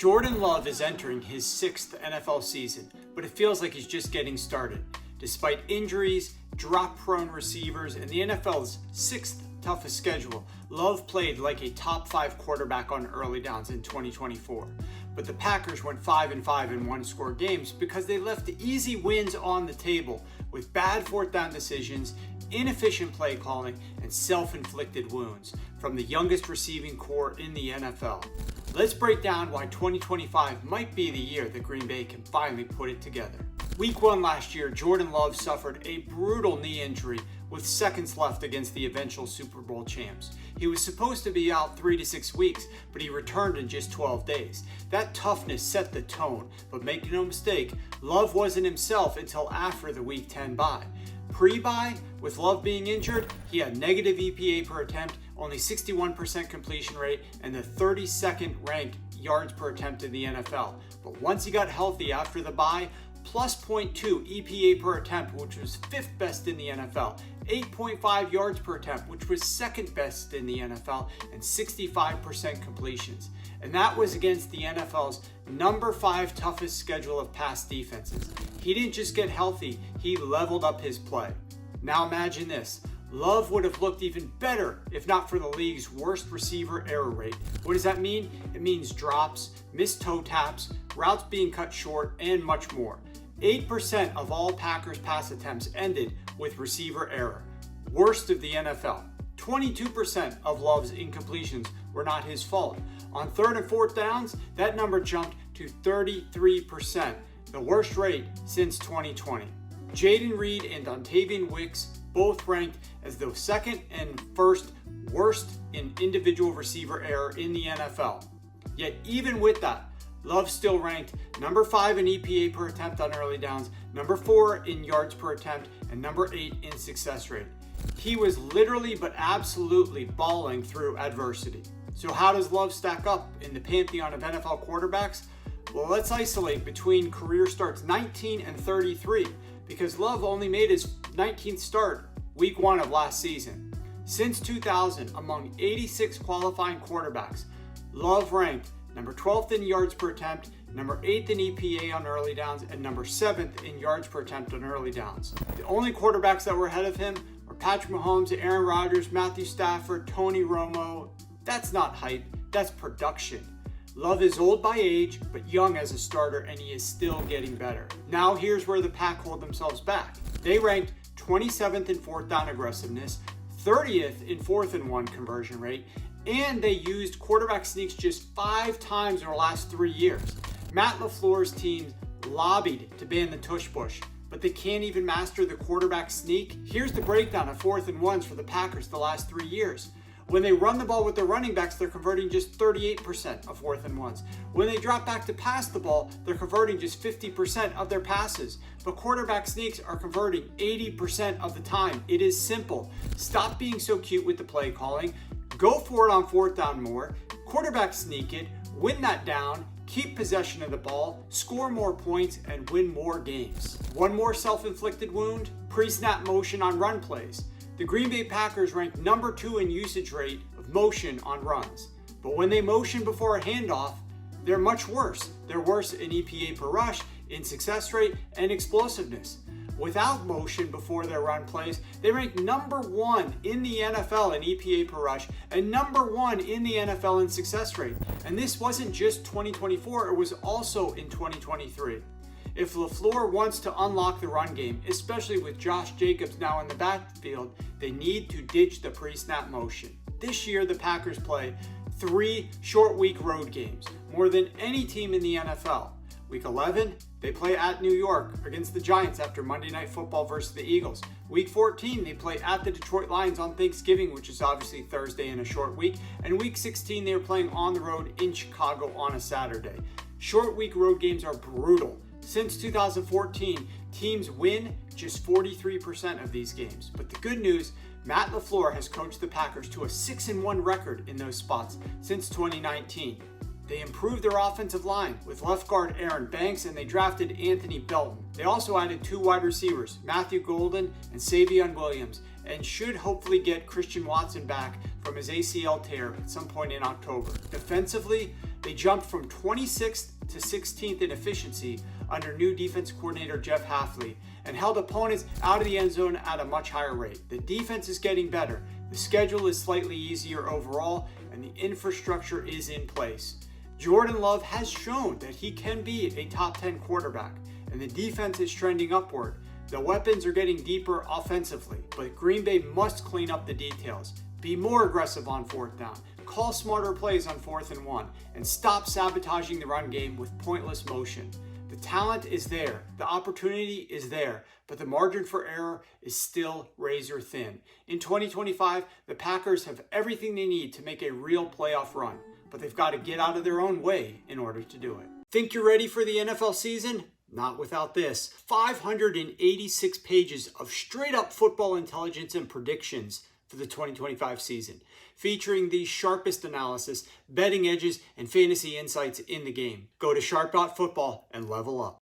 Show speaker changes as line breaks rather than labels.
Jordan Love is entering his 6th NFL season, but it feels like he's just getting started. Despite injuries, drop-prone receivers, and the NFL's 6th toughest schedule, Love played like a top 5 quarterback on early downs in 2024. But the Packers went 5-5 in one-score games because they left easy wins on the table with bad fourth down decisions, inefficient play calling, and self-inflicted wounds from the youngest receiving core in the NFL. Let's break down why 2025 might be the year that Green Bay can finally put it together. Week 1 last year, Jordan Love suffered a brutal knee injury with seconds left against the eventual Super Bowl champs. He was supposed to be out 3 to 6 weeks, but he returned in just 12 days. That toughness set the tone, but make no mistake, Love wasn't himself until after the Week 10 bye. Pre-bye, with Love being injured, he had negative EPA per attempt, only 61% completion rate, and the 32nd ranked yards per attempt in the NFL. But once he got healthy after the bye, plus 0.2 EPA per attempt, which was 5th best in the NFL, 8.5 yards per attempt, which was 2nd best in the NFL, and 65% completions. And that was against the NFL's number 5 toughest schedule of pass defenses. He didn't just get healthy, he leveled up his play. Now imagine this. Love would have looked even better if not for the league's worst receiver error rate. What does that mean? It means drops, missed toe taps, routes being cut short, and much more. 8% of all Packers pass attempts ended with receiver error, worst of the NFL. 22% of Love's incompletions were not his fault. On 3rd and 4th downs, that number jumped to 33%, the worst rate since 2020. Jaden Reed and Dontavian Wicks both ranked as the 2nd and 1st worst in individual receiver error in the NFL. Yet even with that, Love still ranked number 5 in EPA per attempt on early downs, number 4 in yards per attempt, and number 8 in success rate. He was literally but absolutely balling through adversity. So how does Love stack up in the pantheon of NFL quarterbacks? Well, let's isolate between career starts 19 and 33, because Love only made his 19th start week 1 of last season. Since 2000, among 86 qualifying quarterbacks, Love ranked number 12th in yards per attempt, number 8th in EPA on early downs, and number 7th in yards per attempt on early downs. The only quarterbacks that were ahead of him were Patrick Mahomes, Aaron Rodgers, Matthew Stafford, Tony Romo. That's not hype, that's production. Love is old by age, but young as a starter, and he is still getting better. Now here's where the Pack hold themselves back. They ranked 27th in 4th down aggressiveness, 30th in 4th and 1 conversion rate, and they used quarterback sneaks just 5 times in the last 3 years. Matt LaFleur's team lobbied to ban the tush push, but they can't even master the quarterback sneak. Here's the breakdown of 4th and 1s for the Packers the last 3 years. When they run the ball with their running backs, they're converting just 38% of 4th and 1s. When they drop back to pass the ball, they're converting just 50% of their passes. But quarterback sneaks are converting 80% of the time. It is simple. Stop being so cute with the play calling. Go for it on 4th down more. Quarterback sneak it. Win that down. Keep possession of the ball. Score more points and win more games. One more self-inflicted wound. Pre-snap motion on run plays. The Green Bay Packers ranked number 2 in usage rate of motion on runs. But when they motion before a handoff, they're much worse. They're worse in EPA per rush, in success rate, and explosiveness. Without motion before their run plays, they rank number 1 in the NFL in EPA per rush and number 1 in the NFL in success rate. And this wasn't just 2024, it was also in 2023. If LaFleur wants to unlock the run game, especially with Josh Jacobs now in the backfield, they need to ditch the pre-snap motion. This year, the Packers play 3 short week road games, more than any team in the NFL. Week 11, they play at New York against the Giants after Monday Night Football versus the Eagles. Week 14, they play at the Detroit Lions on Thanksgiving, which is obviously Thursday in a short week. And Week 16, they are playing on the road in Chicago on a Saturday. Short week road games are brutal. Since 2014, teams win just 43% of these games. But the good news, Matt LaFleur has coached the Packers to a 6-1 record in those spots since 2019. They improved their offensive line with left guard Aaron Banks, and they drafted Anthony Belton. They also added 2 wide receivers, Matthew Golden and Savion Williams, and should hopefully get Christian Watson back from his ACL tear at some point in October. Defensively, They jumped from 26th to 16th in efficiency under new defense coordinator Jeff Hafley and held opponents out of the end zone at a much higher rate. The defense is getting better, the schedule is slightly easier overall, and the infrastructure is in place. Jordan Love has shown that he can be a top 10 quarterback, and the defense is trending upward. The weapons are getting deeper offensively, but Green Bay must clean up the details. Be more aggressive on fourth down, call smarter plays on 4th and 1, and stop sabotaging the run game with pointless motion. The talent is there, the opportunity is there, but the margin for error is still razor thin. In 2025, the Packers have everything they need to make a real playoff run, but they've got to get out of their own way in order to do it. Think you're ready for the NFL season? Not without this. 586 pages of straight up football intelligence and predictions for the 2025 season, featuring the sharpest analysis, betting edges, and fantasy insights in the game. Go to Sharp.Football and level up.